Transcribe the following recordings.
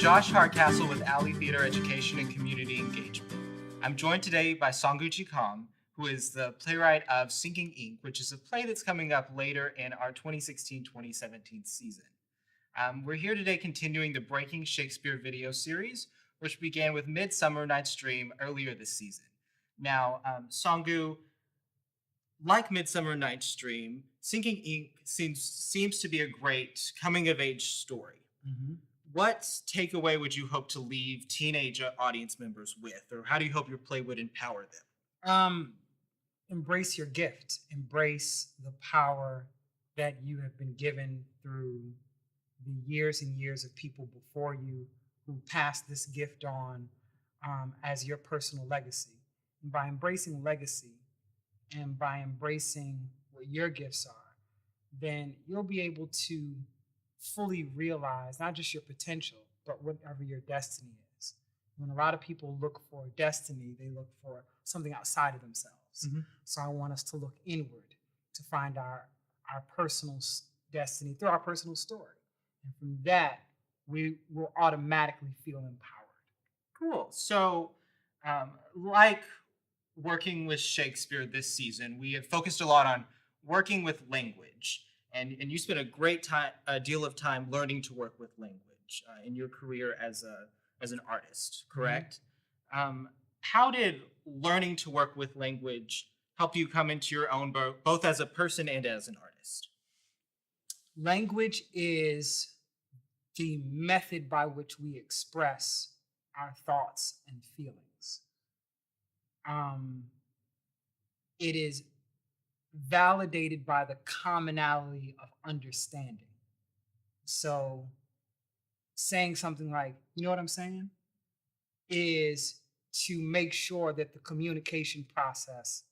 Josh Hardcastle with Alley Theater Education and Community Engagement. I'm joined today by Songgu Kong, who is the playwright of Sinking Ink, which is a play that's coming up later in our 2016-2017 season. We're here today continuing the Breaking Shakespeare video series, which began with Midsummer Night's Dream earlier this season. Now, Songgu, like Midsummer Night's Dream, Sinking Ink seems to be a great coming-of-age story. Mm-hmm. What takeaway would you hope to leave teenage audience members with, or how do you hope your play would empower them? Embrace your gift. Embrace the power that you have been given through the years and years of people before you who passed this gift on as your personal legacy. And by embracing legacy and by embracing what your gifts are, then you'll be able to fully realize not just your potential, but whatever your destiny is. When a lot of people look for destiny, they look for something outside of themselves. Mm-hmm. So I want us to look inward to find our personal destiny through our personal story. And from that, we will automatically feel empowered. Cool. So, like working with Shakespeare this season, we have focused a lot on working with language. And you spent a deal of time learning to work with language in your career as an artist, correct? Mm-hmm. How did learning to work with language help you come into your own both as a person and as an artist? Language is the method by which we express our thoughts and feelings. It is validated by the commonality of understanding. So saying something like, you know what I'm saying, is to make sure that the communication process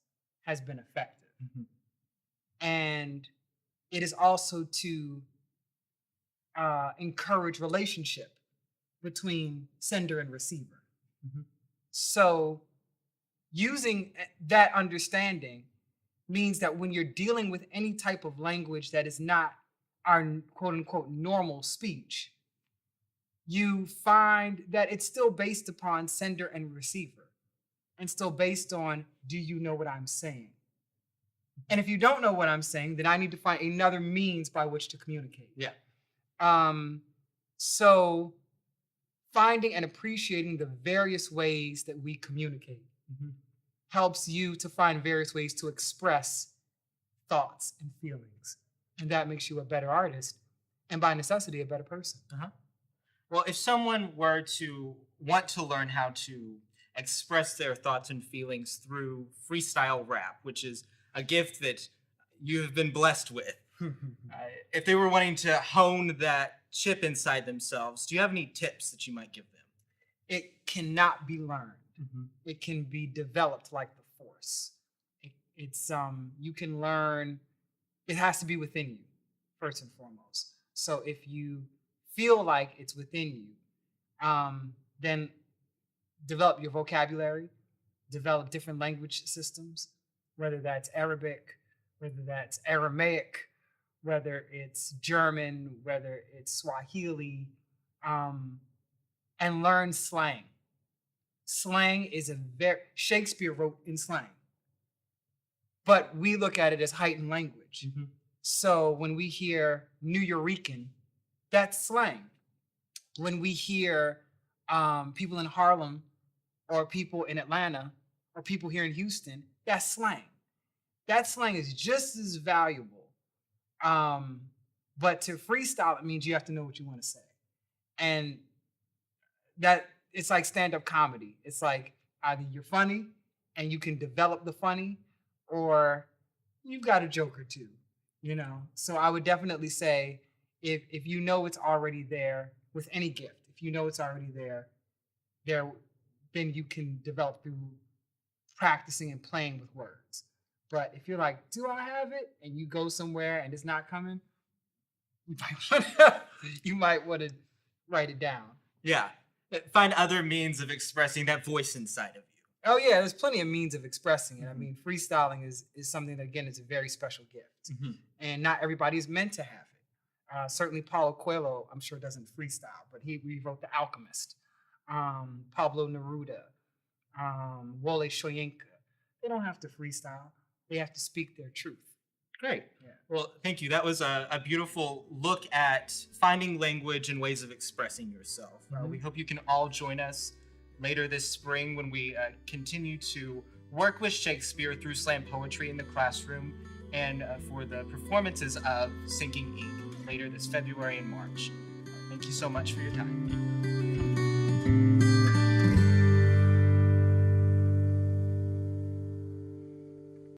has been effective. Mm-hmm. And it is also to encourage relationship between sender and receiver. Mm-hmm. So using that understanding means that when you're dealing with any type of language that is not our quote unquote normal speech, you find that it's still based upon sender and receiver and still based on, do you know what I'm saying? And if you don't know what I'm saying, then I need to find another means by which to communicate. Yeah. So finding and appreciating the various ways that we communicate helps you to find various ways to express thoughts and feelings. And that makes you a better artist and by necessity, a better person. Uh-huh. Well, if someone were to want to learn how to express their thoughts and feelings through freestyle rap, which is a gift that you have been blessed with, if they were wanting to hone that chip inside themselves, do you have any tips that you might give them? It cannot be learned. Mm-hmm. It can be developed like the force. It's you can learn. It has to be within you, first and foremost. So if you feel like it's within you, then develop your vocabulary, develop different language systems, whether that's Arabic, whether that's Aramaic, whether it's German, whether it's Swahili, and learn slang. Slang is Shakespeare wrote in slang, but we look at it as heightened language. Mm-hmm. So when we hear New Yorican, that's slang. When we hear people in Harlem or people in Atlanta or people here in Houston, that's slang. That slang is just as valuable. But to freestyle, it means you have to know what you want to say. And that it's like stand-up comedy. It's like either you're funny and you can develop the funny, or you've got a joke or two, you know? So I would definitely say if you know it's already there with any gift, if you know it's already there, then you can develop through practicing and playing with words. But if you're like, do I have it? And you go somewhere and it's not coming, you might want to write it down. Yeah. Find other means of expressing that voice inside of you. Oh, yeah, there's plenty of means of expressing it. Mm-hmm. I mean, freestyling is something that, again, is a very special gift. Mm-hmm. And not everybody is meant to have Certainly, Paulo Coelho, I'm sure, doesn't freestyle, but he wrote The Alchemist. Pablo Neruda, Wole Soyinka. They don't have to freestyle. They have to speak their truth. Great. Yeah. Well, thank you. That was a beautiful look at finding language and ways of expressing yourself. We hope you can all join us later this spring when we continue to work with Shakespeare through slam poetry in the classroom and for the performances of Sinking Ink later this February and March. Thank you so much for your time.